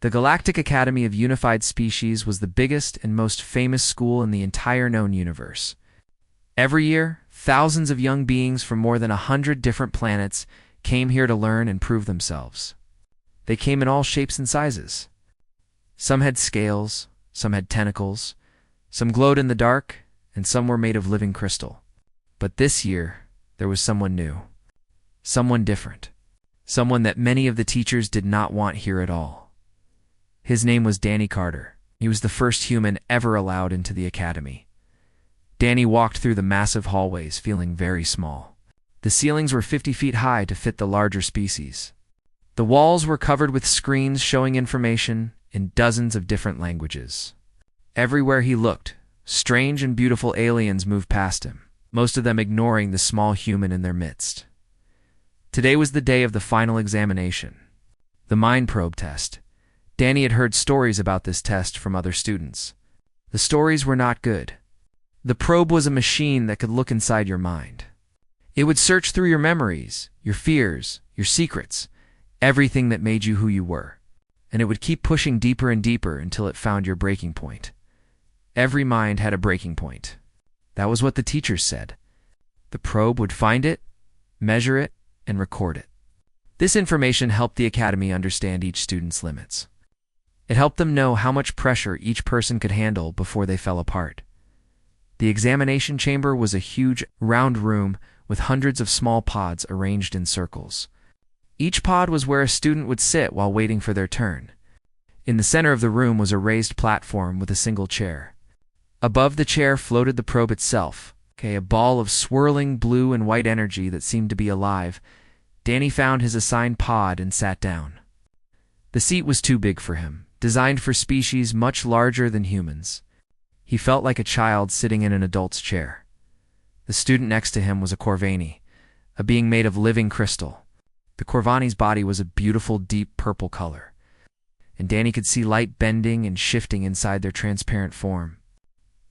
The Galactic Academy of Unified Species was the biggest and most famous school in the entire known universe. Every year, thousands of young beings from more than 100 different planets came here to learn and prove themselves. They came in all shapes and sizes. Some had scales, some had tentacles, some glowed in the dark, and some were made of living crystal. But this year, there was someone new, someone different, someone that many of the teachers did not want here at all. His name was Danny Carter. He was the first human ever allowed into the academy. Danny walked through the massive hallways feeling very small. The ceilings were 50 feet high to fit the larger species. The walls were covered with screens showing information in dozens of different languages. Everywhere he looked, strange and beautiful aliens moved past him, most of them ignoring the small human in their midst. Today was the day of the final examination, the mind probe test. Danny had heard stories about this test from other students. The stories were not good. The probe was a machine that could look inside your mind. It would search through your memories, your fears, your secrets, everything that made you who you were. And it would keep pushing deeper and deeper until it found your breaking point. Every mind had a breaking point. That was what the teachers said. The probe would find it, measure it, and record it. This information helped the academy understand each student's limits. It helped them know how much pressure each person could handle before they fell apart. The examination chamber was a huge, round room with hundreds of small pods arranged in circles. Each pod was where a student would sit while waiting for their turn. In the center of the room was a raised platform with a single chair. Above the chair floated the probe itself, a ball of swirling blue and white energy that seemed to be alive. Danny found his assigned pod and sat down. The seat was too big for him, designed for species much larger than humans. He felt like a child sitting in an adult's chair. The student next to him was a Corvani, a being made of living crystal. The Corvani's body was a beautiful deep purple color, and Danny could see light bending and shifting inside their transparent form.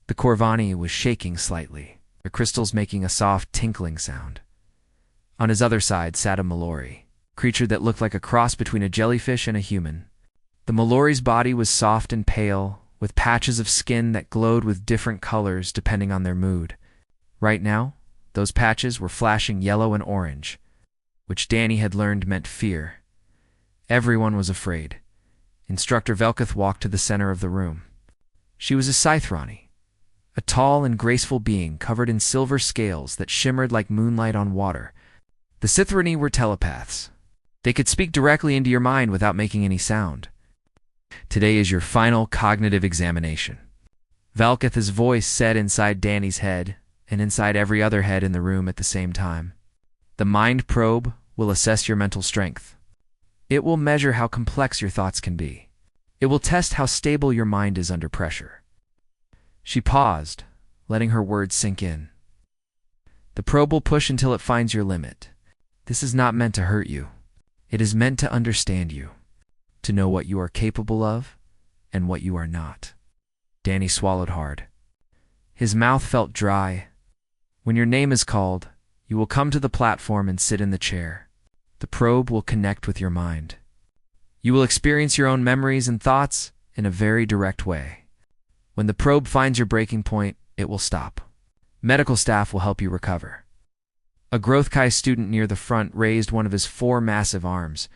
The Corvani was shaking slightly, the crystals making a soft tinkling sound. On his other side sat a Mallory, a creature that looked like a cross between a jellyfish and a human. The Mallory's body was soft and pale, with patches of skin that glowed with different colors depending on their mood. Right now, those patches were flashing yellow and orange, which Danny had learned meant fear. Everyone was afraid. Instructor Velketh walked to the center of the room. She was a Scythrani, a tall and graceful being covered in silver scales that shimmered like moonlight on water. The Scythrani were telepaths. They could speak directly into your mind without making any sound. Today is your final cognitive examination. Velketh's voice said inside Danny's head and inside every other head in the room at the same time. The mind probe will assess your mental strength. It will measure how complex your thoughts can be. It will test how stable your mind is under pressure. She paused, letting her words sink in. The probe will push until it finds your limit. This is not meant to hurt you. It is meant to understand you, to know what you are capable of and what you are not. Danny swallowed hard. His mouth felt dry. When your name is called, you will come to the platform and sit in the chair. The probe will connect with your mind. You will experience your own memories and thoughts in a very direct way. When the probe finds your breaking point, it will stop. Medical staff will help you recover. A Growth Chi student near the front raised one of his 4 massive arms.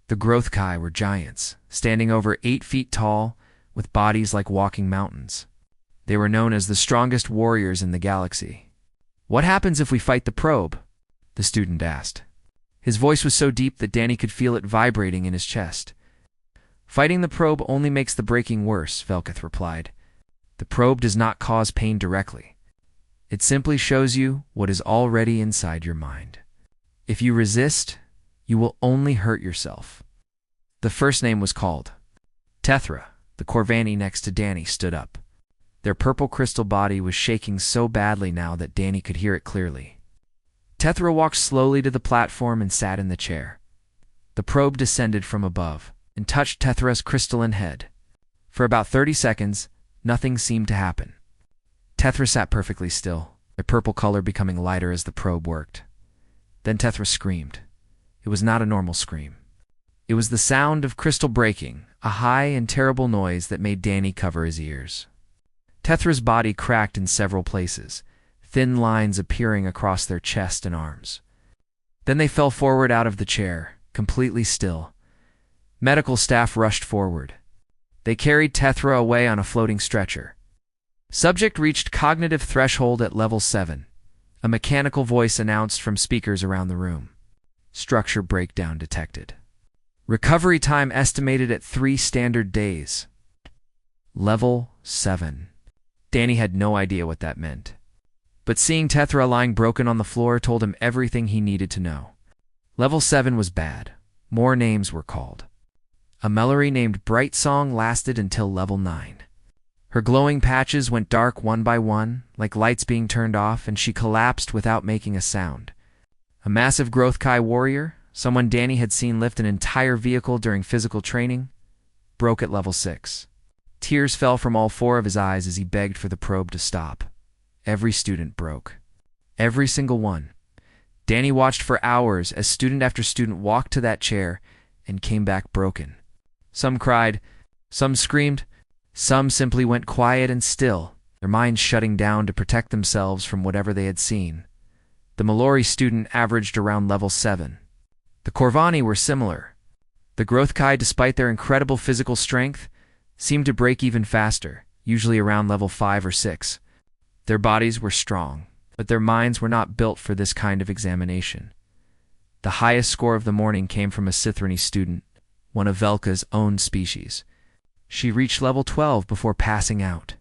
The Growth Chi were giants, standing over 8 feet tall, with bodies like walking mountains. They were known as the strongest warriors in the galaxy. "What happens if we fight the probe?" the student asked. His voice was so deep that Danny could feel it vibrating in his chest. "Fighting the probe only makes the breaking worse," Velketh replied. "The probe does not cause pain directly. It simply shows you what is already inside your mind. If you resist, you will only hurt yourself." The first name was called. Tethra, the Corvani next to Danny, stood up. Their purple crystal body was shaking so badly now that Danny could hear it clearly. Tethra walked slowly to the platform and sat in the chair. The probe descended from above and touched Tethra's crystalline head. For about 30 seconds, nothing seemed to happen. Tethra sat perfectly still, her purple color becoming lighter as the probe worked. Then Tethra screamed. It was not a normal scream. It was the sound of crystal breaking, a high and terrible noise that made Danny cover his ears. Tethra's body cracked in several places, thin lines appearing across their chest and arms. Then they fell forward out of the chair, completely still. Medical staff rushed forward. They carried Tethra away on a floating stretcher. Subject reached cognitive threshold at level 7. A mechanical voice announced from speakers around the room. Structure breakdown detected. Recovery time estimated at 3 standard days. Level 7. Danny had no idea what that meant. But seeing Tethra lying broken on the floor told him everything he needed to know. Level 7 was bad. More names were called. A melody named Bright Song lasted until level 9. Her glowing patches went dark one by one, like lights being turned off, and she collapsed without making a sound. A massive growth Kai warrior, someone Danny had seen lift an entire vehicle during physical training, broke at level 6. Tears fell from all 4 of his eyes as he begged for the probe to stop. Every student broke. Every single one. Danny watched for hours as student after student walked to that chair and came back broken. Some cried, some screamed, some simply went quiet and still, their minds shutting down to protect themselves from whatever they had seen. The Mallory student averaged around level 7. The Corvani were similar. The Growth Kai, despite their incredible physical strength, seemed to break even faster, usually around level 5 or 6. Their bodies were strong, but their minds were not built for this kind of examination. The highest score of the morning came from a Sithrani student, one of Velka's own species. She reached level 12 before passing out.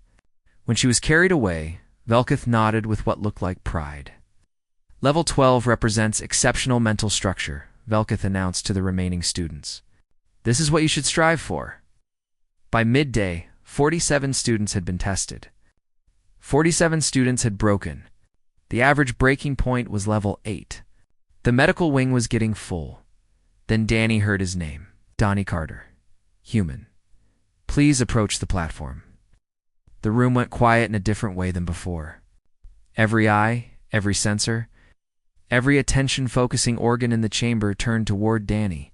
When she was carried away, Velka nodded with what looked like pride. Level 12 represents exceptional mental structure, Velka announced to the remaining students. This is what you should strive for. By midday, 47 students had been tested. 47 students had broken. The average breaking point was level 8. The medical wing was getting full. Then Danny heard his name. Donnie Carter. Human. Please approach the platform. The room went quiet in a different way than before. Every eye, every sensor, every attention-focusing organ in the chamber turned toward Danny.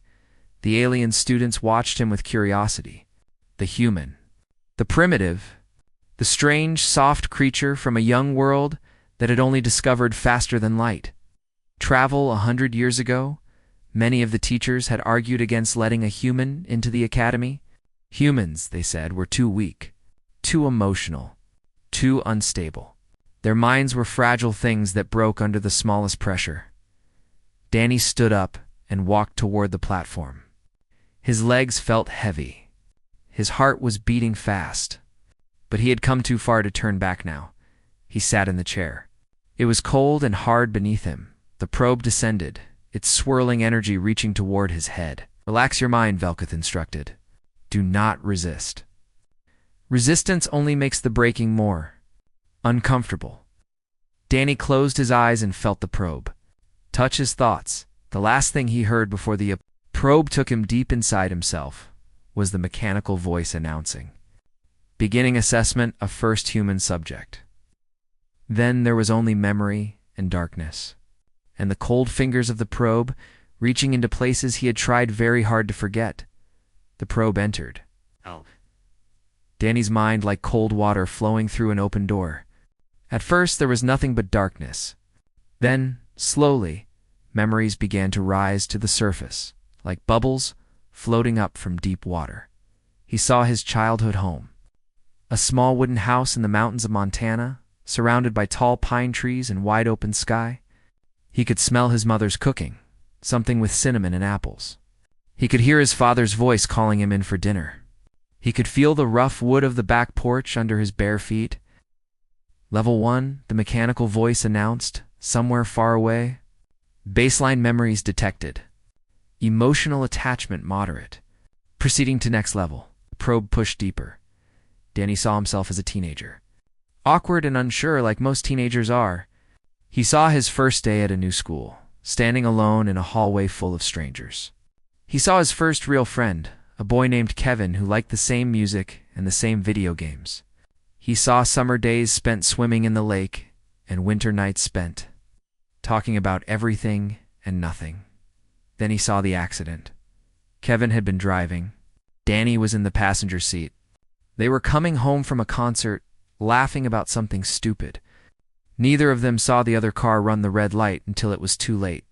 The alien students watched him with curiosity. The human. The primitive. The strange, soft creature from a young world that had only discovered faster than light. Travel 100 years ago, many of the teachers had argued against letting a human into the academy. Humans, they said, were too weak, too emotional, too unstable. Their minds were fragile things that broke under the smallest pressure. Danny stood up and walked toward the platform. His legs felt heavy. His heart was beating fast. But he had come too far to turn back now. He sat in the chair. It was cold and hard beneath him. The probe descended, its swirling energy reaching toward his head. Relax your mind, Velka instructed. Do not resist. Resistance only makes the breaking more uncomfortable. Danny closed his eyes and felt the probe. Touch his thoughts. The last thing he heard before the probe took him deep inside himself was the mechanical voice announcing. Beginning assessment of first human subject. Then there was only memory and darkness, and the cold fingers of the probe reaching into places he had tried very hard to forget. The probe entered. Danny's mind like cold water flowing through an open door. At first there was nothing but darkness. Then, slowly, memories began to rise to the surface, like bubbles floating up from deep water. He saw his childhood home. A small wooden house in the mountains of Montana, surrounded by tall pine trees and wide open sky. He could smell his mother's cooking, something with cinnamon and apples. He could hear his father's voice calling him in for dinner. He could feel the rough wood of the back porch under his bare feet. Level 1, the mechanical voice announced, somewhere far away. Baseline memories detected. Emotional attachment moderate. Proceeding to next level. The probe pushed deeper. Danny saw himself as a teenager. Awkward and unsure like most teenagers are. He saw his first day at a new school, standing alone in a hallway full of strangers. He saw his first real friend, a boy named Kevin who liked the same music and the same video games. He saw summer days spent swimming in the lake and winter nights spent talking about everything and nothing. Then he saw the accident. Kevin had been driving. Danny was in the passenger seat. They were coming home from a concert, laughing about something stupid. Neither of them saw the other car run the red light until it was too late.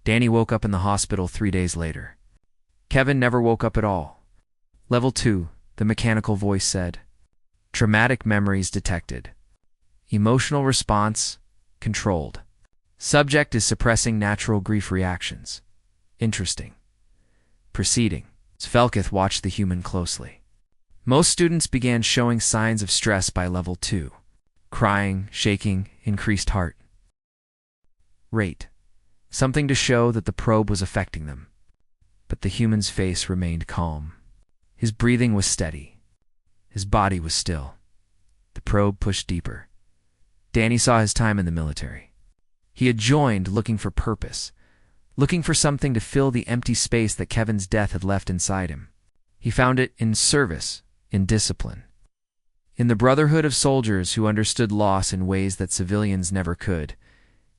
Danny woke up in the hospital 3 days later. Kevin never woke up at all. Level 2, the mechanical voice said. Traumatic memories detected. Emotional response controlled. Subject is suppressing natural grief reactions. Interesting. Proceeding. Velkith watched the human closely. Most students began showing signs of stress by level 2. Crying, shaking, increased heart rate. Something to show that the probe was affecting them. But the human's face remained calm. His breathing was steady. His body was still. The probe pushed deeper. Danny saw his time in the military. He had joined looking for purpose, looking for something to fill the empty space that Kevin's death had left inside him. He found it in service, in discipline, in the brotherhood of soldiers who understood loss in ways that civilians never could.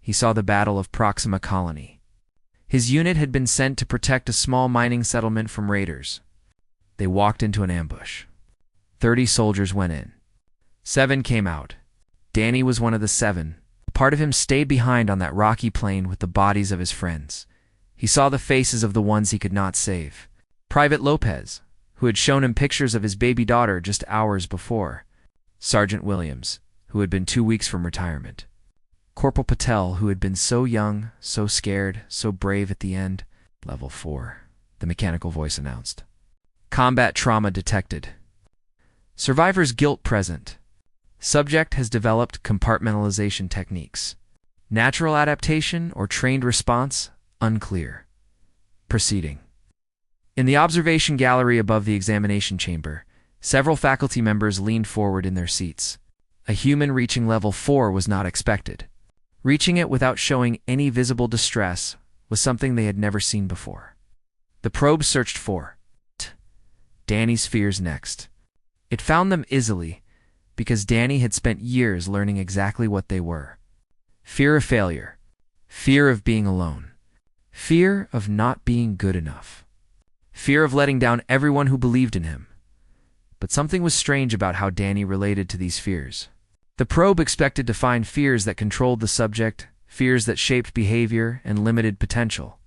He saw the Battle of Proxima Colony. His unit had been sent to protect a small mining settlement from raiders. They walked into an ambush. 30 soldiers went in. 7 came out. Danny was one of the 7. Part of him stayed behind on that rocky plain with the bodies of his friends. He saw the faces of the ones he could not save. Private Lopez, who had shown him pictures of his baby daughter just hours before. Sergeant Williams, who had been 2 weeks from retirement. Corporal Patel, who had been so young, so scared, so brave at the end. Level 4, the mechanical voice announced. Combat trauma detected. Survivor's guilt present. Subject has developed compartmentalization techniques. Natural adaptation or trained response? Unclear. Proceeding. In the observation gallery above the examination chamber, several faculty members leaned forward in their seats. A human reaching level 4 was not expected. Reaching it without showing any visible distress was something they had never seen before. The probe searched for Danny's fears next. It found them easily, because Danny had spent years learning exactly what they were. Fear of failure. Fear of being alone. Fear of not being good enough. Fear of letting down everyone who believed in him. But something was strange about how Danny related to these fears. The probe expected to find fears that controlled the subject, fears that shaped behavior and limited potential.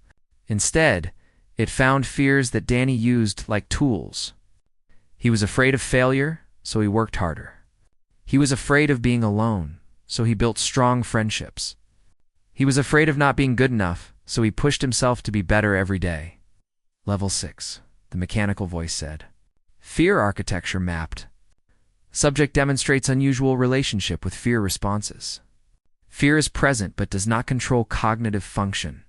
Instead, it found fears that Danny used like tools. He was afraid of failure, so he worked harder. He was afraid of being alone, so he built strong friendships. He was afraid of not being good enough, so he pushed himself to be better every day. Level 6, the mechanical voice said. Fear architecture mapped. Subject demonstrates unusual relationship with fear responses. Fear is present but does not control cognitive function.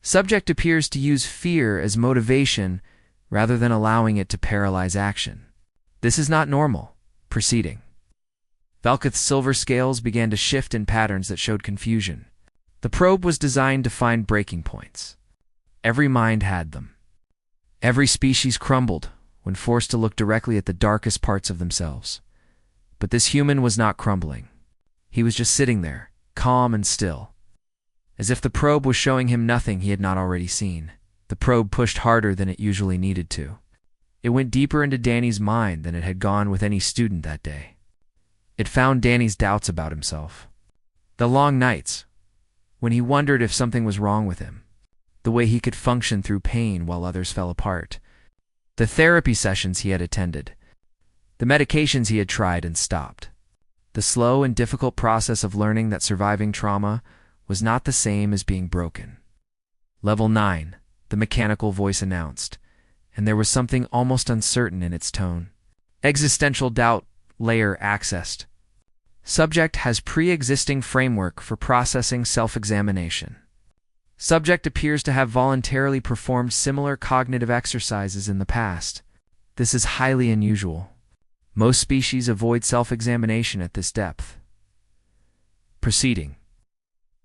Subject appears to use fear as motivation rather than allowing it to paralyze action. This is not normal. Proceeding. Velkith's silver scales began to shift in patterns that showed confusion. The probe was designed to find breaking points. Every mind had them. Every species crumbled when forced to look directly at the darkest parts of themselves. But this human was not crumbling. He was just sitting there, calm and still. As if the probe was showing him nothing he had not already seen. The probe pushed harder than it usually needed to. It went deeper into Danny's mind than it had gone with any student that day. It found Danny's doubts about himself. The long nights, when he wondered if something was wrong with him. The way he could function through pain while others fell apart. The therapy sessions he had attended. The medications he had tried and stopped. The slow and difficult process of learning that surviving trauma was not the same as being broken. Level 9, the mechanical voice announced, and there was something almost uncertain in its tone. Existential doubt layer accessed. Subject has pre-existing framework for processing self-examination. Subject appears to have voluntarily performed similar cognitive exercises in the past. This is highly unusual. Most species avoid self-examination at this depth. Proceeding.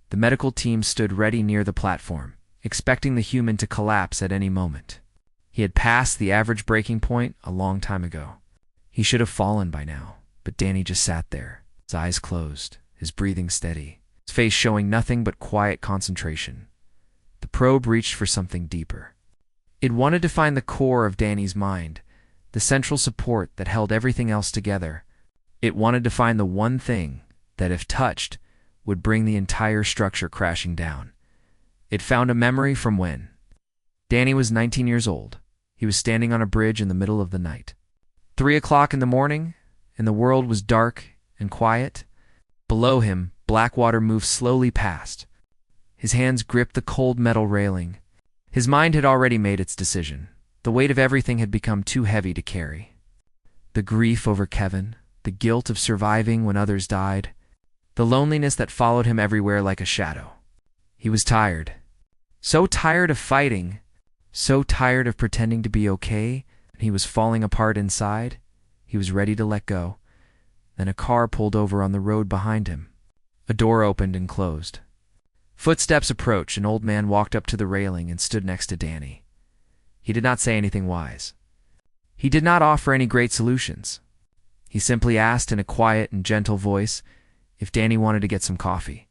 The medical team stood ready near the platform, expecting the human to collapse at any moment. He had passed the average breaking point a long time ago. He should have fallen by now, but Danny just sat there, his eyes closed, his breathing steady, his face showing nothing but quiet concentration. The probe reached for something deeper. It wanted to find the core of Danny's mind, the central support that held everything else together. It wanted to find the one thing that, if touched, would bring the entire structure crashing down. It found a memory from when Danny was 19 years old. He was standing on a bridge in the middle of the night. 3 o'clock in the morning, and the world was dark and quiet. Below him, Blackwater moved slowly past. His hands gripped the cold metal railing. His mind had already made its decision. The weight of everything had become too heavy to carry. The grief over Kevin, the guilt of surviving when others died, the loneliness that followed him everywhere like a shadow. He was tired. So tired of fighting, so tired of pretending to be okay, and he was falling apart inside. He was ready to let go. Then a car pulled over on the road behind him. A door opened and closed. Footsteps approached. An old man walked up to the railing and stood next to Danny. He did not say anything wise. He did not offer any great solutions. He simply asked in a quiet and gentle voice if Danny wanted to get some coffee.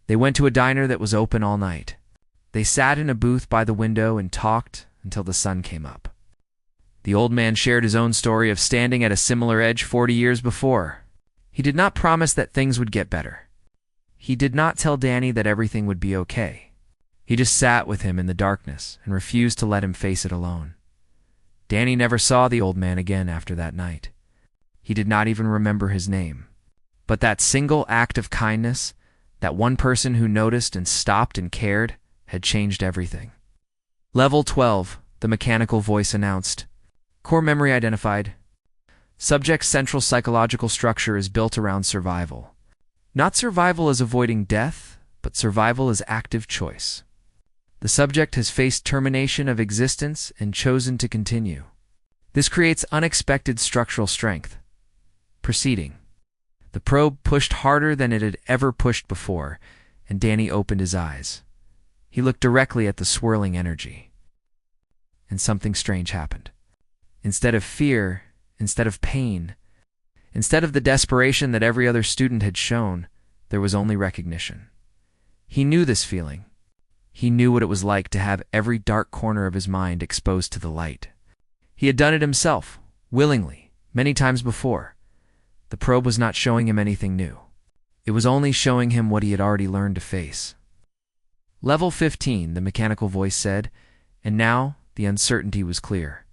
They went to a diner that was open all night. They sat in a booth by the window and talked until the sun came up. The old man shared his own story of standing at a similar edge 40 years before. He did not promise that things would get better. He did not tell Danny that everything would be okay. He just sat with him in the darkness and refused to let him face it alone. Danny never saw the old man again after that night. He did not even remember his name. But that single act of kindness, that one person who noticed and stopped and cared, had changed everything. Level 12, the mechanical voice announced. Core memory identified. Subject's central psychological structure is built around survival. Not survival as avoiding death, but survival as active choice. The subject has faced termination of existence and chosen to continue. This creates unexpected structural strength. Proceeding. The probe pushed harder than it had ever pushed before, and Danny opened his eyes. He looked directly at the swirling energy. And something strange happened. Instead of fear, instead of pain, instead of the desperation that every other student had shown, there was only recognition. He knew this feeling. He knew what it was like to have every dark corner of his mind exposed to the light. He had done it himself, willingly, many times before. The probe was not showing him anything new. It was only showing him what he had already learned to face. Level 15, the mechanical voice said, and now the uncertainty was clear.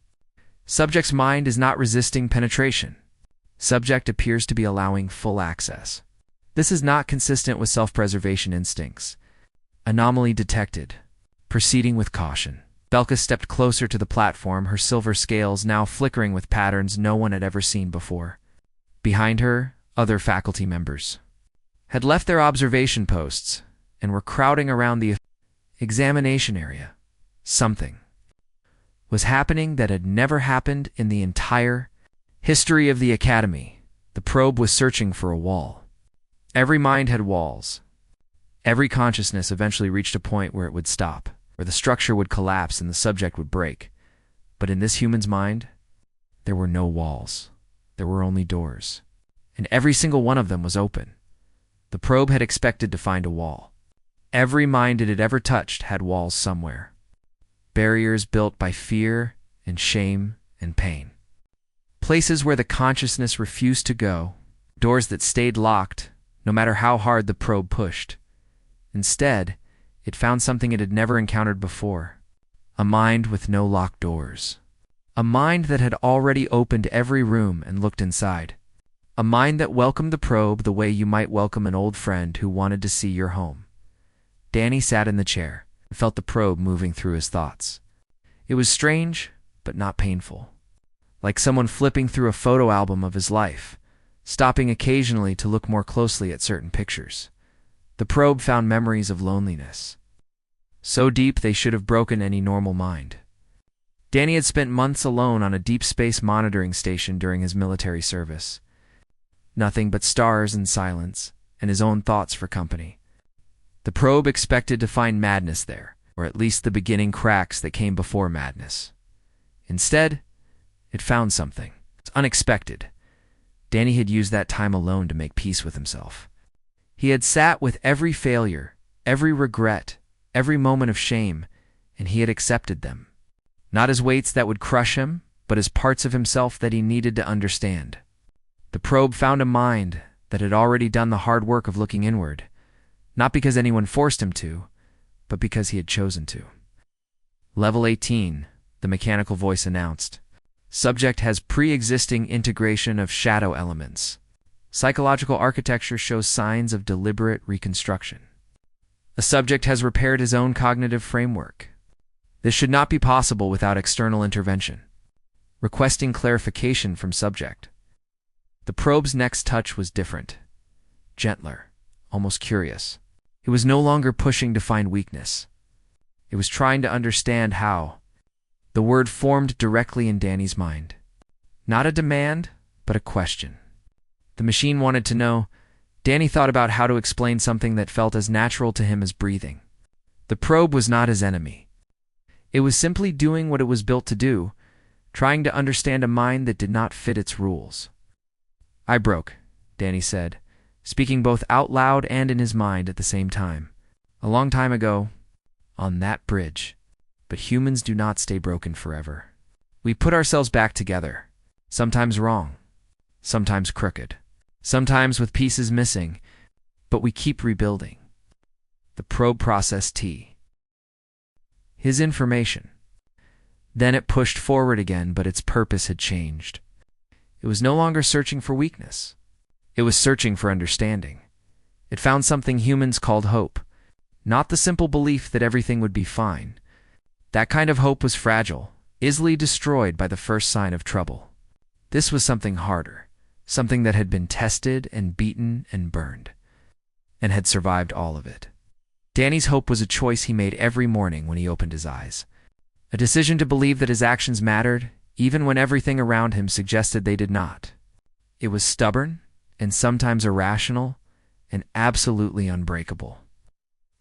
Subject's mind is not resisting penetration. Subject appears to be allowing full access. This is not consistent with self-preservation instincts. Anomaly detected. Proceeding with caution. Belka stepped closer to the platform, her silver scales now flickering with patterns no one had ever seen before. Behind her, other faculty members had left their observation posts and were crowding around the examination area. Something was happening that had never happened in the entire history of the Academy. The probe was searching for a wall. Every mind had walls. Every consciousness eventually reached a point where it would stop, where the structure would collapse and the subject would break. But in this human's mind, there were no walls. There were only doors. And every single one of them was open. The probe had expected to find a wall. Every mind it had ever touched had walls somewhere. Barriers built by fear and shame and pain. Places where the consciousness refused to go. Doors that stayed locked, no matter how hard the probe pushed. Instead, it found something it had never encountered before. A mind with no locked doors. A mind that had already opened every room and looked inside. A mind that welcomed the probe the way you might welcome an old friend who wanted to see your home. Danny sat in the chair and felt the probe moving through his thoughts. It was strange, but not painful. Like someone flipping through a photo album of his life, stopping occasionally to look more closely at certain pictures. The probe found memories of loneliness. So deep they should have broken any normal mind. Danny had spent months alone on a deep space monitoring station during his military service. Nothing but stars and silence, and his own thoughts for company. The probe expected to find madness there, or at least the beginning cracks that came before madness. Instead, it found something. It's unexpected. Danny had used that time alone to make peace with himself. He had sat with every failure, every regret, every moment of shame, and he had accepted them. Not as weights that would crush him, but as parts of himself that he needed to understand. The probe found a mind that had already done the hard work of looking inward, not because anyone forced him to, but because he had chosen to. Level 18, the mechanical voice announced. Subject has pre-existing integration of shadow elements. Psychological architecture shows signs of deliberate reconstruction. A subject has repaired his own cognitive framework. This should not be possible without external intervention. Requesting clarification from subject. The probe's next touch was different. Gentler, almost curious. It was no longer pushing to find weakness. It was trying to understand how. The word formed directly in Danny's mind. Not a demand, but a question. The machine wanted to know. Danny thought about how to explain something that felt as natural to him as breathing. The probe was not his enemy. It was simply doing what it was built to do, trying to understand a mind that did not fit its rules. "I broke," Danny said, speaking both out loud and in his mind at the same time. "A long time ago, on that bridge. But humans do not stay broken forever. We put ourselves back together, sometimes wrong, sometimes crooked, sometimes with pieces missing, but we keep rebuilding." The probe processed his information. Then it pushed forward again, but its purpose had changed. It was no longer searching for weakness. It was searching for understanding. It found something humans called hope, not the simple belief that everything would be fine. That kind of hope was fragile, easily destroyed by the first sign of trouble. This was something harder, something that had been tested and beaten and burned, and had survived all of it. Danny's hope was a choice he made every morning when he opened his eyes. A decision to believe that his actions mattered, even when everything around him suggested they did not. It was stubborn, and sometimes irrational, and absolutely unbreakable.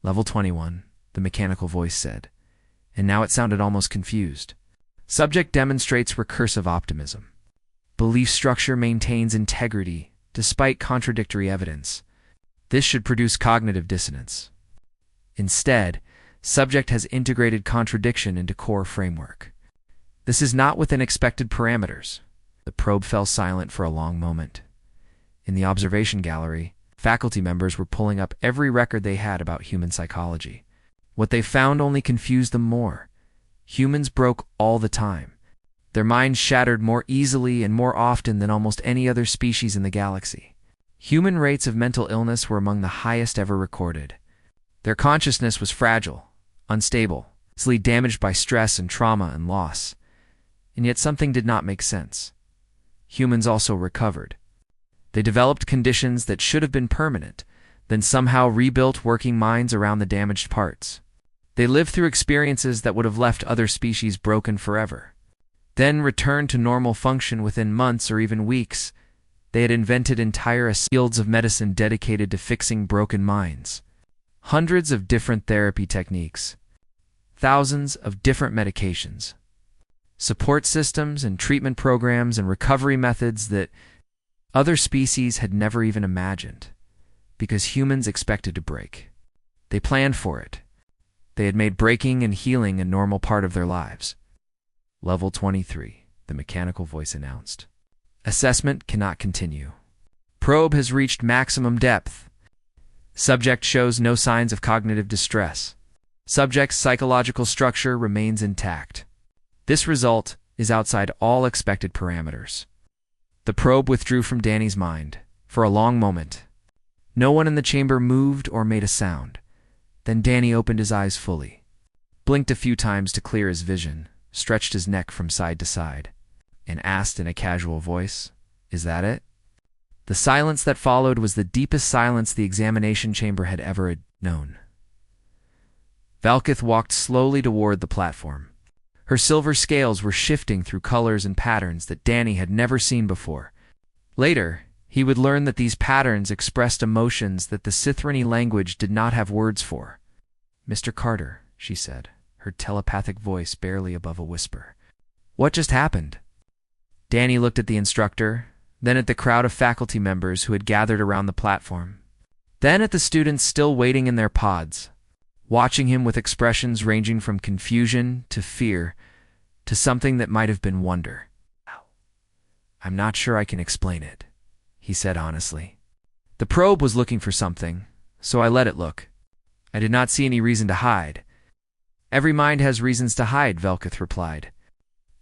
Level 21, the mechanical voice said, and now it sounded almost confused. Subject demonstrates recursive optimism. Belief structure maintains integrity despite contradictory evidence. This should produce cognitive dissonance. Instead, subject has integrated contradiction into core framework. This is not within expected parameters. The probe fell silent for a long moment. In the observation gallery, faculty members were pulling up every record they had about human psychology. What they found only confused them more. Humans broke all the time. Their minds shattered more easily and more often than almost any other species in the galaxy. Human rates of mental illness were among the highest ever recorded. Their consciousness was fragile, unstable, easily damaged by stress and trauma and loss. And yet something did not make sense. Humans also recovered. They developed conditions that should have been permanent, then somehow rebuilt working minds around the damaged parts. They lived through experiences that would have left other species broken forever. Then returned to normal function within months or even weeks. They had invented entire fields of medicine dedicated to fixing broken minds. Hundreds of different therapy techniques. Thousands of different medications. Support systems and treatment programs and recovery methods that other species had never even imagined, because humans expected to break. They planned for it. They had made breaking and healing a normal part of their lives. Level 23, the mechanical voice announced. Assessment cannot continue. Probe has reached maximum depth. Subject shows no signs of cognitive distress. Subject's psychological structure remains intact. This result is outside all expected parameters. The probe withdrew from Danny's mind for a long moment. No one in the chamber moved or made a sound. Then Danny opened his eyes fully, blinked a few times to clear his vision, stretched his neck from side to side, and asked in a casual voice, "Is that it?" The silence that followed was the deepest silence the examination chamber had ever known. Valkith walked slowly toward the platform. Her silver scales were shifting through colors and patterns that Danny had never seen before. Later, he would learn that these patterns expressed emotions that the Sithrani language did not have words for. "Mr. Carter," she said, her telepathic voice barely above a whisper. "What just happened?" Danny looked at the instructor, then at the crowd of faculty members who had gathered around the platform, then at the students still waiting in their pods, watching him with expressions ranging from confusion to fear. to something that might have been wonder. I'm not sure I can explain it, he said honestly. The probe was looking for something, so I let it look. I did not see any reason to hide. Every mind has reasons to hide, Velkith replied.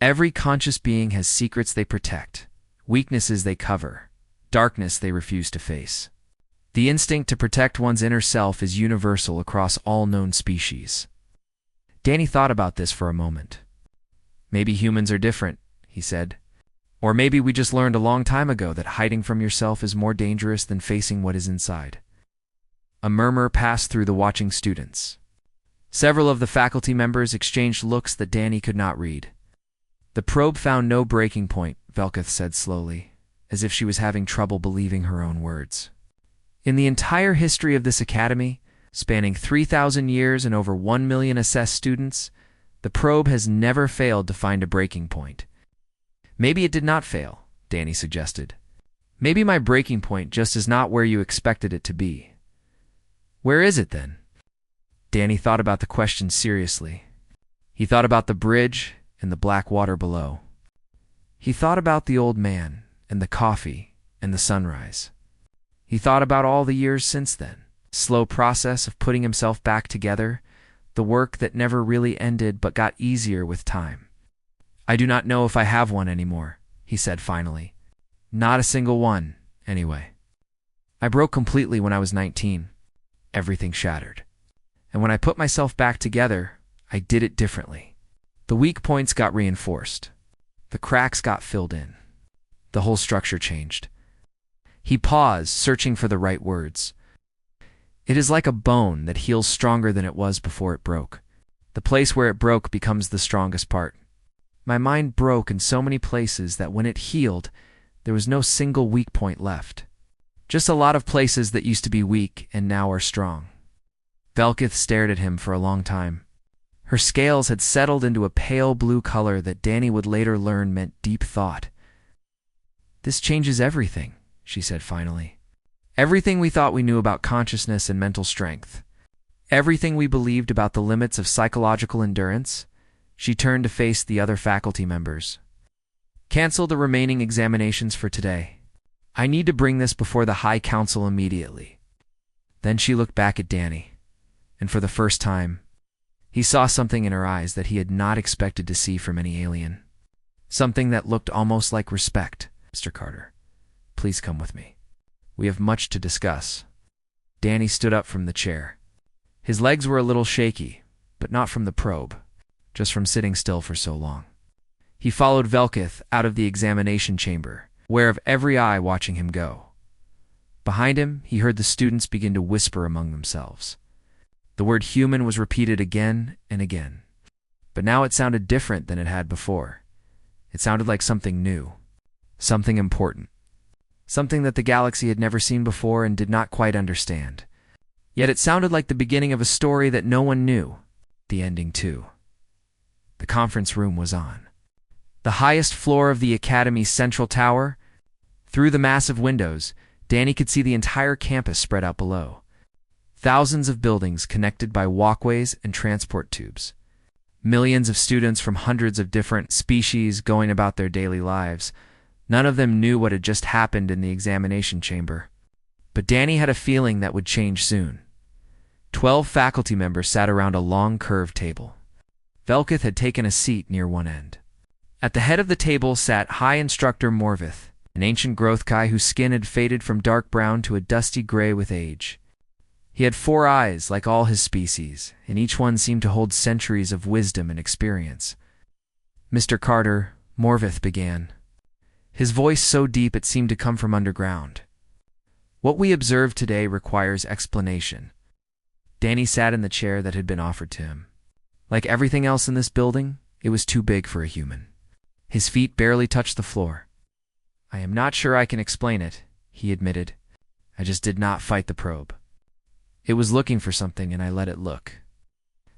Every conscious being has secrets they protect, weaknesses they cover, darkness they refuse to face. The instinct to protect one's inner self is universal across all known species. Danny thought about this for a moment. Maybe humans are different, he said. Or maybe we just learned a long time ago that hiding from yourself is more dangerous than facing what is inside. A murmur passed through the watching students. Several of the faculty members exchanged looks that Danny could not read. The probe found no breaking point, Velkith said slowly, as if she was having trouble believing her own words. In the entire history of this academy, spanning 3,000 years and over 1 million assessed students, the probe has never failed to find a breaking point. Maybe it did not fail, Danny suggested. Maybe my breaking point just is not where you expected it to be. Where is it then? Danny thought about the question seriously. He thought about the bridge and the black water below. He thought about the old man and the coffee and the sunrise. He thought about all the years since then, slow process of putting himself back together, the work that never really ended but got easier with time. I do not know if I have one anymore, he said finally. Not a single one, anyway. I broke completely when I was 19. Everything shattered. And when I put myself back together, I did it differently. The weak points got reinforced. The cracks got filled in. The whole structure changed. He paused, searching for the right words. It is like a bone that heals stronger than it was before it broke. The place where it broke becomes the strongest part. My mind broke in so many places that when it healed, there was no single weak point left. Just a lot of places that used to be weak and now are strong. Velkith stared at him for a long time. Her scales had settled into a pale blue color that Danny would later learn meant deep thought. This changes everything, she said finally. Everything we thought we knew about consciousness and mental strength. Everything we believed about the limits of psychological endurance. She turned to face the other faculty members. Cancel the remaining examinations for today. I need to bring this before the High Council immediately. Then she looked back at Danny, and for the first time, he saw something in her eyes that he had not expected to see from any alien. Something that looked almost like respect. Mr. Carter, please come with me. We have much to discuss. Danny stood up from the chair. His legs were a little shaky, but not from the probe, just from sitting still for so long. He followed Velkith out of the examination chamber, aware of every eye watching him go. Behind him, he heard the students begin to whisper among themselves. The word human was repeated again and again. But now it sounded different than it had before. It sounded like something new, something important, something that the galaxy had never seen before and did not quite understand. Yet it sounded like the beginning of a story that no one knew, the ending too. The conference room was on. The highest floor of the Academy's central tower. Through the massive windows, Danny could see the entire campus spread out below. Thousands of buildings connected by walkways and transport tubes. Millions of students from hundreds of different species going about their daily lives. None of them knew what had just happened in the examination chamber. But Danny had a feeling that would change soon. 12 faculty members sat around a long curved table. Velkith had taken a seat near one end. At the head of the table sat High Instructor Morvith, an ancient growth guy whose skin had faded from dark brown to a dusty gray with age. He had 4 eyes like all his species, and each one seemed to hold centuries of wisdom and experience. Mr. Carter, Morvith began, his voice so deep it seemed to come from underground. What we observed today requires explanation. Danny sat in the chair that had been offered to him. Like everything else in this building, it was too big for a human. His feet barely touched the floor. I am not sure I can explain it, he admitted. I just did not fight the probe. It was looking for something, and I let it look.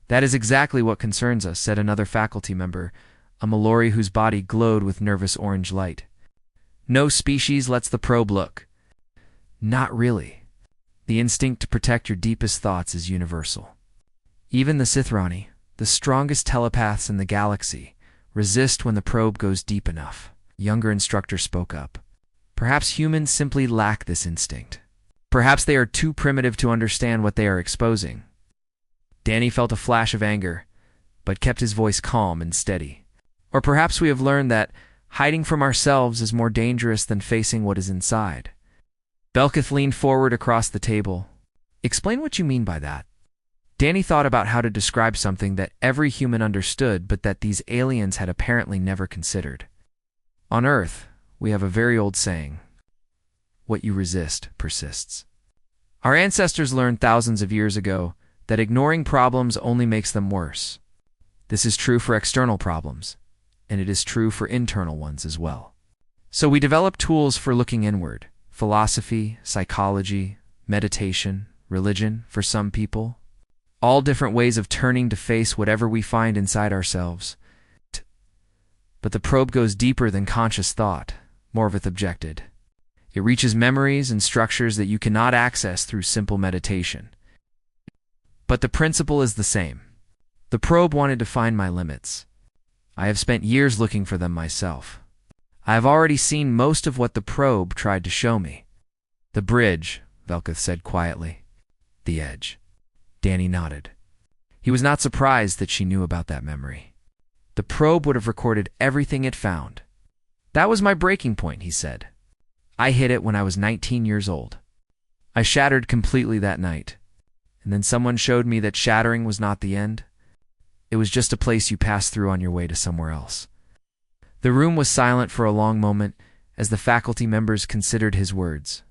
That is exactly what concerns us, said another faculty member, a Mallory whose body glowed with nervous orange light. No species lets the probe look. Not really. The instinct to protect your deepest thoughts is universal. Even the Sithrani, the strongest telepaths in the galaxy, Resist when the probe goes deep enough. Younger instructor spoke up. Perhaps humans simply lack this instinct. Perhaps they are too primitive to understand what they are exposing. Danny felt a flash of anger, but kept his voice calm and steady. Or perhaps we have learned that hiding from ourselves is more dangerous than facing what is inside. Velkith leaned forward across the table. Explain what you mean by that. Danny thought about how to describe something that every human understood, but that these aliens had apparently never considered. On Earth, we have a very old saying, "What you resist persists." Our ancestors learned thousands of years ago that ignoring problems only makes them worse. This is true for external problems, and it is true for internal ones as well. So we developed tools for looking inward: philosophy, psychology, meditation, religion for some people. All different ways of turning to face whatever we find inside ourselves. But the probe goes deeper than conscious thought, Morvith objected. It reaches memories and structures that you cannot access through simple meditation. But the principle is the same. The probe wanted to find my limits. I have spent years looking for them myself. I have already seen most of what the probe tried to show me. The bridge, Velkith said quietly. The edge. Danny nodded. He was not surprised that she knew about that memory. The probe would have recorded everything it found. That was my breaking point, he said. I hit it when I was 19 years old. I shattered completely that night. And then someone showed me that shattering was not the end. It was just a place you passed through on your way to somewhere else. The room was silent for a long moment as the faculty members considered his words.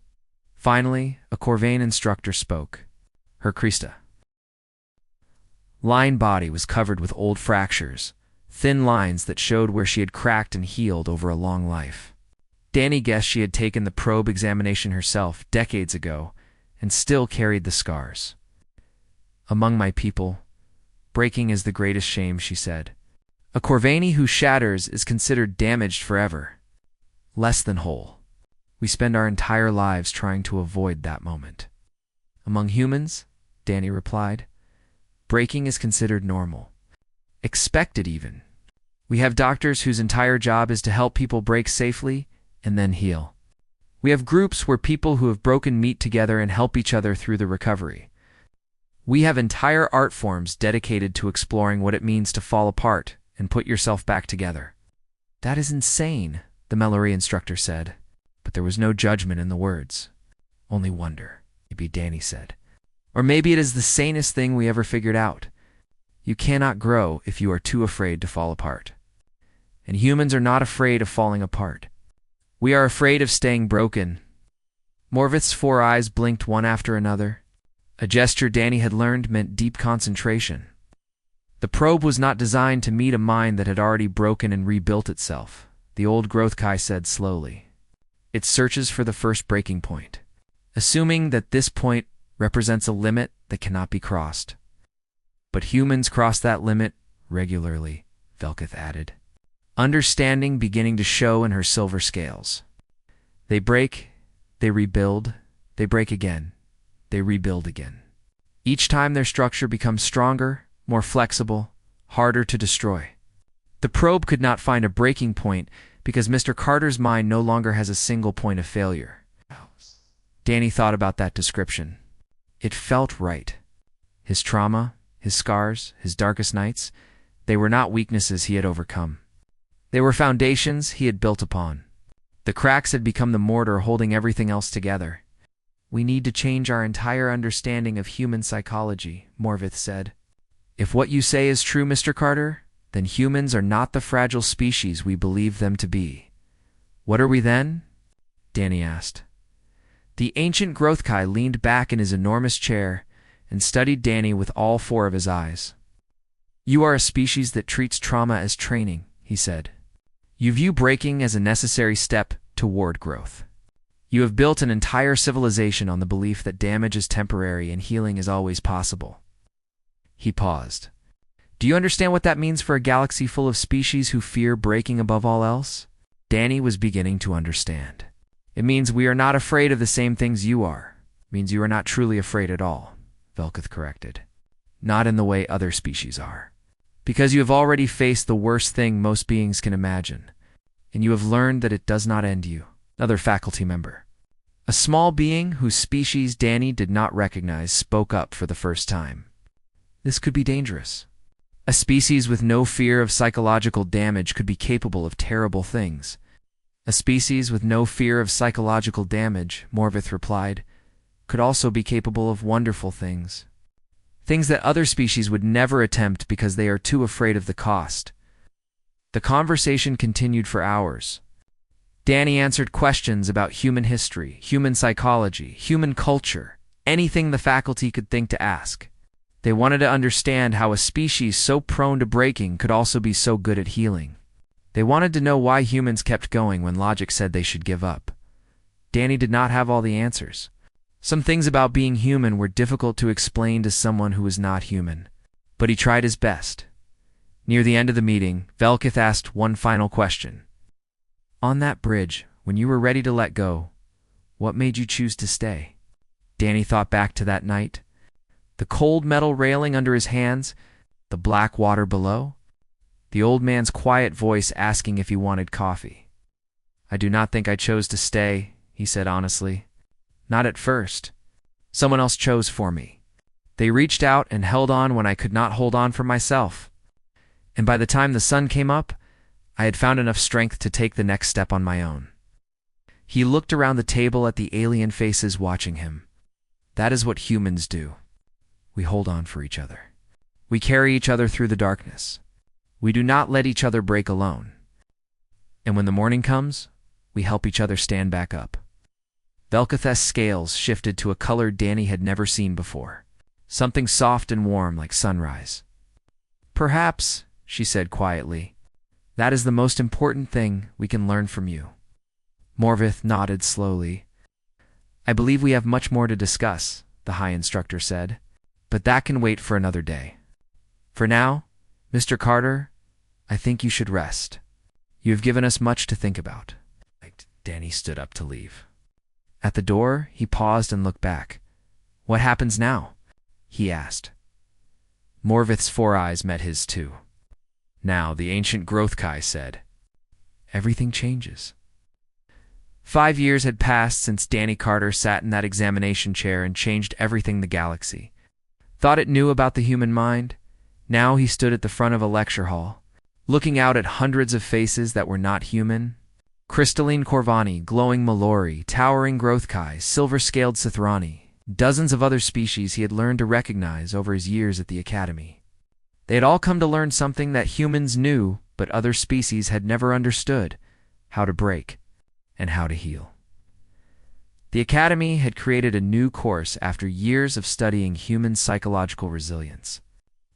Finally, a Corvain instructor spoke. Her Krista. Line body was covered with old fractures, thin lines that showed where she had cracked and healed over a long life. Danny guessed she had taken the probe examination herself decades ago and still carried the scars. Among my people, breaking is the greatest shame, she said. A Corvaini who shatters is considered damaged forever, less than whole. We spend our entire lives trying to avoid that moment. Among humans, Danny replied, breaking is considered normal. Expected even. We have doctors whose entire job is to help people break safely and then heal. We have groups where people who have broken meet together and help each other through the recovery. We have entire art forms dedicated to exploring what it means to fall apart and put yourself back together. That is insane, the Mellory instructor said, but there was no judgment in the words. Only wonder, maybe Danny said. Or maybe it is the sanest thing we ever figured out. You cannot grow if you are too afraid to fall apart. And humans are not afraid of falling apart. We are afraid of staying broken. Morvith's 4 eyes blinked one after another. A gesture Danny had learned meant deep concentration. The probe was not designed to meet a mind that had already broken and rebuilt itself, the old Growthkai said slowly. It searches for the first breaking point, assuming that this point represents a limit that cannot be crossed. But humans cross that limit regularly, Velkith added, understanding beginning to show in her silver scales. They break, they rebuild, they break again, they rebuild again. Each time their structure becomes stronger, more flexible, harder to destroy. The probe could not find a breaking point because Mr. Carter's mind no longer has a single point of failure. Danny thought about that description. It felt right. His trauma, his scars, his darkest nights, they were not weaknesses he had overcome. They were foundations he had built upon. The cracks had become the mortar holding everything else together. We need to change our entire understanding of human psychology, Morvith said. If what you say is true, Mr. Carter, then humans are not the fragile species we believe them to be. What are we then? Danny asked. The ancient Growthkai leaned back in his enormous chair and studied Danny with all 4 of his eyes. You are a species that treats trauma as training, he said. You view breaking as a necessary step toward growth. You have built an entire civilization on the belief that damage is temporary and healing is always possible. He paused. Do you understand what that means for a galaxy full of species who fear breaking above all else? Danny was beginning to understand. It means we are not afraid of the same things you are. It means you are not truly afraid at all, Velkith corrected. Not in the way other species are. Because you have already faced the worst thing most beings can imagine, and you have learned that it does not end you. Another faculty member. A small being whose species Danny did not recognize spoke up for the first time. This could be dangerous. A species with no fear of psychological damage could be capable of terrible things. A species with no fear of psychological damage, Morvith replied, could also be capable of wonderful things. Things that other species would never attempt because they are too afraid of the cost. The conversation continued for hours. Danny answered questions about human history, human psychology, human culture, anything the faculty could think to ask. They wanted to understand how a species so prone to breaking could also be so good at healing. They wanted to know why humans kept going when logic said they should give up. Danny did not have all the answers. Some things about being human were difficult to explain to someone who was not human, but he tried his best. Near the end of the meeting, Velkith asked one final question. On that bridge, when you were ready to let go, what made you choose to stay? Danny thought back to that night. The cold metal railing under his hands, the black water below, the old man's quiet voice asking if he wanted coffee. I do not think I chose to stay, he said honestly. Not at first. Someone else chose for me. They reached out and held on when I could not hold on for myself. And by the time the sun came up, I had found enough strength to take the next step on my own. He looked around the table at the alien faces watching him. That is what humans do. We hold on for each other. We carry each other through the darkness. We do not let each other break alone. And when the morning comes, we help each other stand back up. Velkith's scales shifted to a color Danny had never seen before. Something soft and warm like sunrise. Perhaps, she said quietly, that is the most important thing we can learn from you. Morvith nodded slowly. I believe we have much more to discuss, the High Instructor said, but that can wait for another day. For now, Mr. Carter, I think you should rest. You have given us much to think about. Danny stood up to leave. At the door, he paused and looked back. What happens now? He asked. Morvith's 4 eyes met his too. Now, the ancient Growthkai said, everything changes. 5 years had passed since Danny Carter sat in that examination chair and changed everything the galaxy. Thought it knew about the human mind? Now he stood at the front of a lecture hall, looking out at hundreds of faces that were not human. Crystalline Corvani, glowing Malori, towering Growthkai, silver-scaled Sithrani, dozens of other species he had learned to recognize over his years at the Academy. They had all come to learn something that humans knew, but other species had never understood: how to break and how to heal. The Academy had created a new course after years of studying human psychological resilience.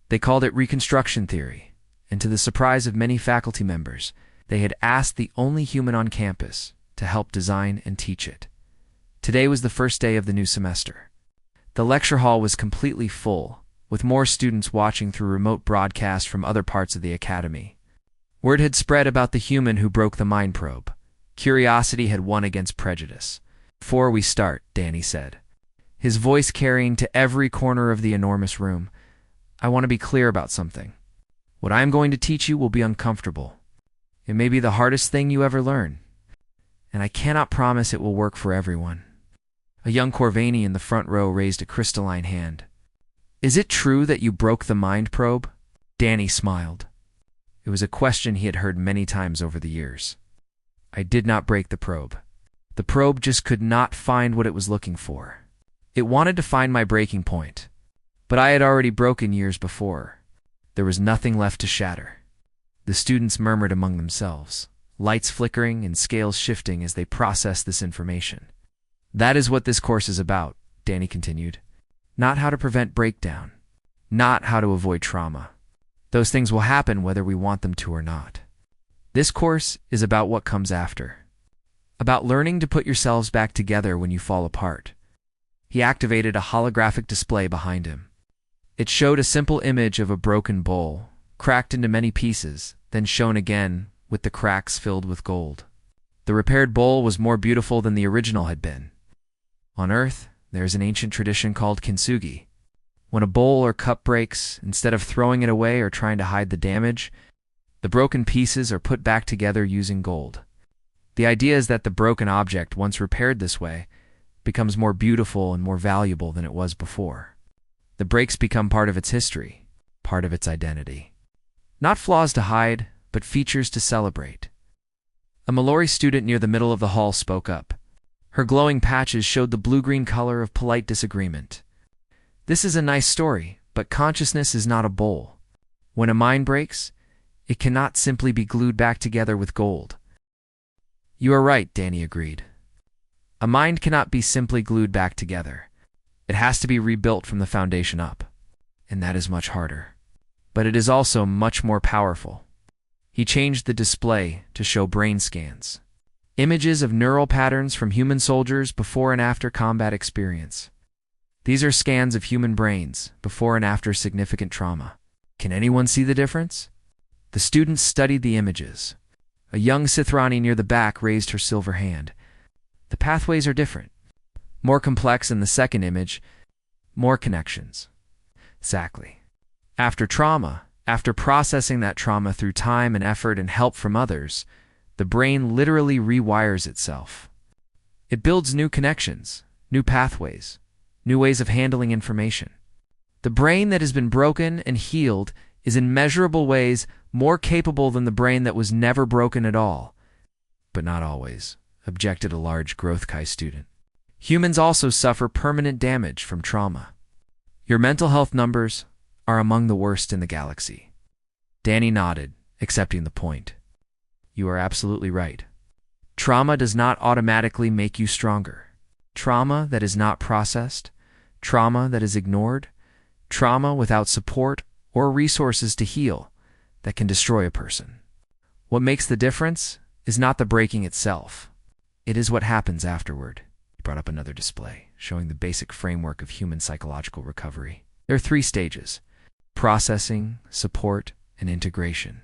They called it Reconstruction Theory, and to the surprise of many faculty members, they had asked the only human on campus to help design and teach it. Today was the first day of the new semester. The lecture hall was completely full, with more students watching through remote broadcasts from other parts of the Academy. Word had spread about the human who broke the mind probe. Curiosity had won against prejudice. Before we start, Danny said, his voice carrying to every corner of the enormous room, I want to be clear about something. What I am going to teach you will be uncomfortable. It may be the hardest thing you ever learn, and I cannot promise it will work for everyone. A young Corvani in the front row raised a crystalline hand. Is it true that you broke the mind probe? Danny smiled. It was a question he had heard many times over the years. I did not break the probe. The probe just could not find what it was looking for. It wanted to find my breaking point, but I had already broken years before. There was nothing left to shatter. The students murmured among themselves, lights flickering and scales shifting as they processed this information. That is what this course is about, Danny continued. Not how to prevent breakdown, not how to avoid trauma. Those things will happen whether we want them to or not. This course is about what comes after, about learning to put yourselves back together when you fall apart. He activated a holographic display behind him. It showed a simple image of a broken bowl, cracked into many pieces, then shown again with the cracks filled with gold. The repaired bowl was more beautiful than the original had been. On Earth, there is an ancient tradition called kintsugi. When a bowl or cup breaks, instead of throwing it away or trying to hide the damage, the broken pieces are put back together using gold. The idea is that the broken object, once repaired this way, becomes more beautiful and more valuable than it was before. The breaks become part of its history, part of its identity. Not flaws to hide, but features to celebrate. A Mallory student near the middle of the hall spoke up. Her glowing patches showed the blue-green color of polite disagreement. This is a nice story, but consciousness is not a bowl. When a mind breaks, it cannot simply be glued back together with gold. You are right, Danny agreed. A mind cannot be simply glued back together. It has to be rebuilt from the foundation up, and that is much harder. But it is also much more powerful. He changed the display to show brain scans. Images of neural patterns from human soldiers before and after combat experience. These are scans of human brains before and after significant trauma. Can anyone see the difference? The students studied the images. A young Sithrani near the back raised her silver hand. The pathways are different. More complex in the second image, more connections. Exactly. After trauma, after processing that trauma through time and effort and help from others, the brain literally rewires itself. It builds new connections, new pathways, new ways of handling information. The brain that has been broken and healed is in measurable ways more capable than the brain that was never broken at all. But not always, objected a large growth Chi student. Humans also suffer permanent damage from trauma. Your mental health numbers are among the worst in the galaxy. Danny nodded, accepting the point. You are absolutely right. Trauma does not automatically make you stronger. Trauma that is not processed, trauma that is ignored, trauma without support or resources to heal, that can destroy a person. What makes the difference is not the breaking itself. It is what happens afterward. He brought up another display, showing the basic framework of human psychological recovery. There are 3 stages: processing, support, and integration.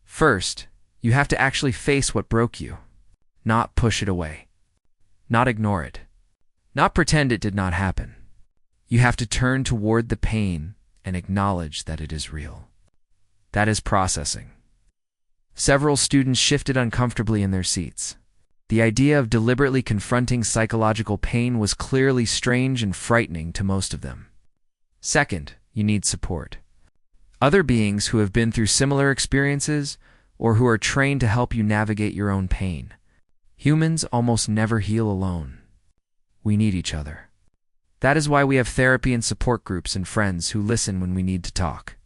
First, you have to actually face what broke you, not push it away, not ignore it, not pretend it did not happen. You have to turn toward the pain and acknowledge that it is real. That is processing. Several students shifted uncomfortably in their seats. The idea of deliberately confronting psychological pain was clearly strange and frightening to most of them. Second, you need support. Other beings who have been through similar experiences or who are trained to help you navigate your own pain. Humans almost never heal alone. We need each other. That is why we have therapy and support groups and friends who listen when we need to talk.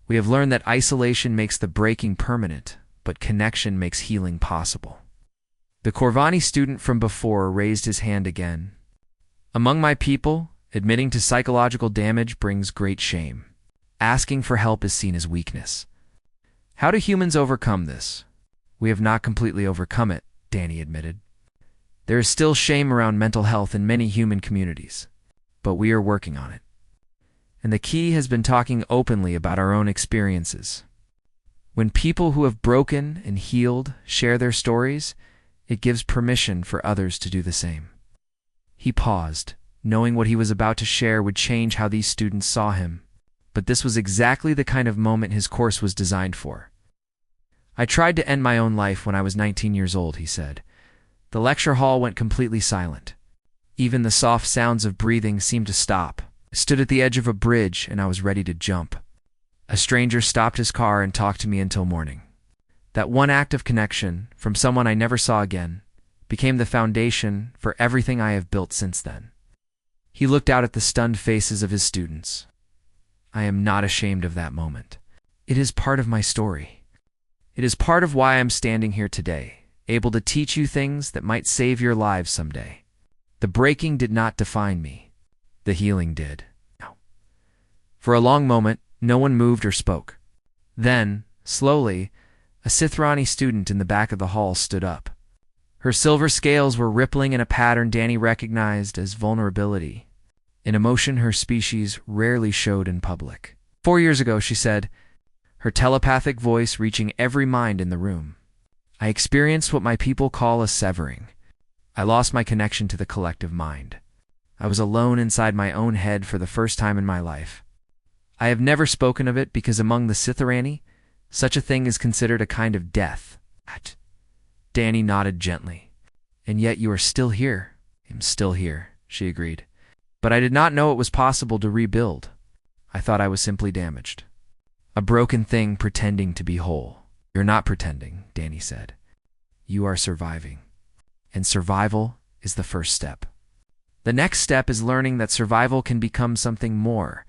We have learned that isolation makes the breaking permanent, but connection makes healing possible. The Corvani student from before raised his hand again. Among my people, admitting to psychological damage brings great shame. Asking for help is seen as weakness. How do humans overcome this? We have not completely overcome it, Danny admitted. There is still shame around mental health in many human communities, but we are working on it. And the key has been talking openly about our own experiences. When people who have broken and healed share their stories, it gives permission for others to do the same. He paused, knowing what he was about to share would change how these students saw him. But this was exactly the kind of moment his course was designed for. I tried to end my own life when I was 19 years old, he said. The lecture hall went completely silent. Even the soft sounds of breathing seemed to stop. I stood at the edge of a bridge and I was ready to jump. A stranger stopped his car and talked to me until morning. That one act of connection from someone I never saw again became the foundation for everything I have built since then. He looked out at the stunned faces of his students. I am not ashamed of that moment. It is part of my story. It is part of why I'm standing here today, able to teach you things that might save your lives someday. The breaking did not define me. The healing did. For a long moment, no one moved or spoke. Then, slowly, a Sithrani student in the back of the hall stood up. Her silver scales were rippling in a pattern Danny recognized as vulnerability, an emotion her species rarely showed in public. 4 years ago, she said, her telepathic voice reaching every mind in the room. I experienced what my people call a severing. I lost my connection to the collective mind. I was alone inside my own head for the first time in my life. I have never spoken of it because among the Sithirani, such a thing is considered a kind of death. Danny nodded gently. And yet you are still here. I'm still here, she agreed. But I did not know it was possible to rebuild. I thought I was simply damaged. A broken thing pretending to be whole. You're not pretending, Danny said. You are surviving. And survival is the first step. The next step is learning that survival can become something more.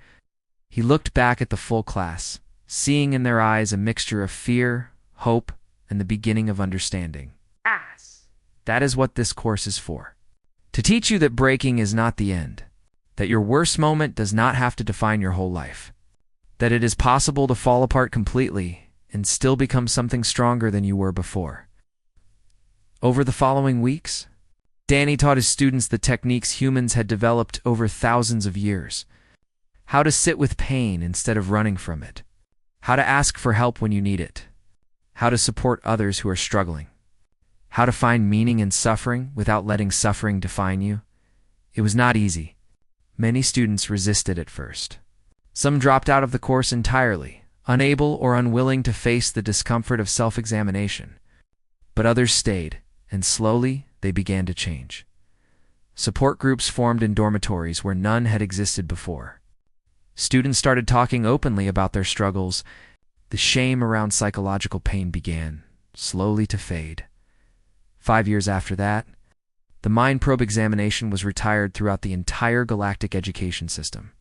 He looked back at the full class, seeing in their eyes a mixture of fear, hope, and the beginning of understanding. That is what this course is for. To teach you that breaking is not the end, that your worst moment does not have to define your whole life, that it is possible to fall apart completely and still become something stronger than you were before. Over the following weeks, Danny taught his students the techniques humans had developed over thousands of years. How to sit with pain instead of running from it. How to ask for help when you need it. How to support others who are struggling. How to find meaning in suffering without letting suffering define you. It was not easy. Many students resisted at first. Some dropped out of the course entirely, unable or unwilling to face the discomfort of self-examination. But others stayed, and slowly they began to change. Support groups formed in dormitories where none had existed before. Students started talking openly about their struggles. The shame around psychological pain began, slowly to fade. 5 years after that, the mind probe examination was retired throughout the entire galactic education system.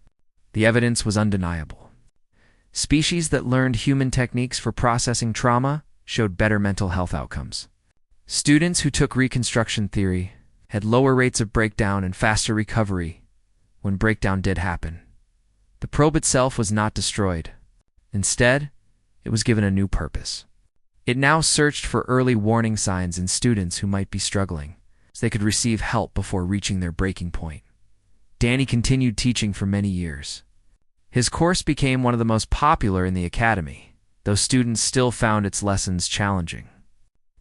The evidence was undeniable. Species that learned human techniques for processing trauma showed better mental health outcomes. Students who took reconstruction theory had lower rates of breakdown and faster recovery when breakdown did happen. The probe itself was not destroyed. Instead, it was given a new purpose. It now searched for early warning signs in students who might be struggling, so they could receive help before reaching their breaking point. Danny continued teaching for many years. His course became one of the most popular in the academy, though students still found its lessons challenging.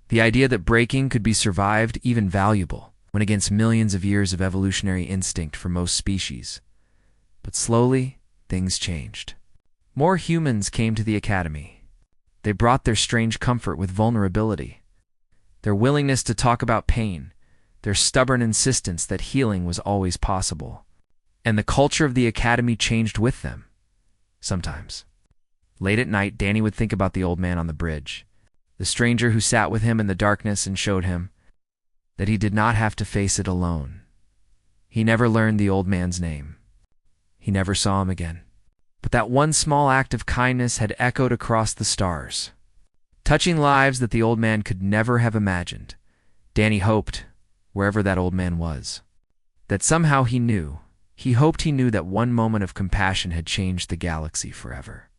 The idea that breaking could be survived even valuable went against millions of years of evolutionary instinct for most species. But slowly, things changed. More humans came to the academy. They brought their strange comfort with vulnerability, their willingness to talk about pain, their stubborn insistence that healing was always possible. And the culture of the academy changed with them. Sometimes. Late at night, Danny would think about the old man on the bridge, the stranger who sat with him in the darkness and showed him that he did not have to face it alone. He never learned the old man's name. He never saw him again. But that one small act of kindness had echoed across the stars, touching lives that the old man could never have imagined. Danny hoped, wherever that old man was, that somehow he hoped he knew that one moment of compassion had changed the galaxy forever.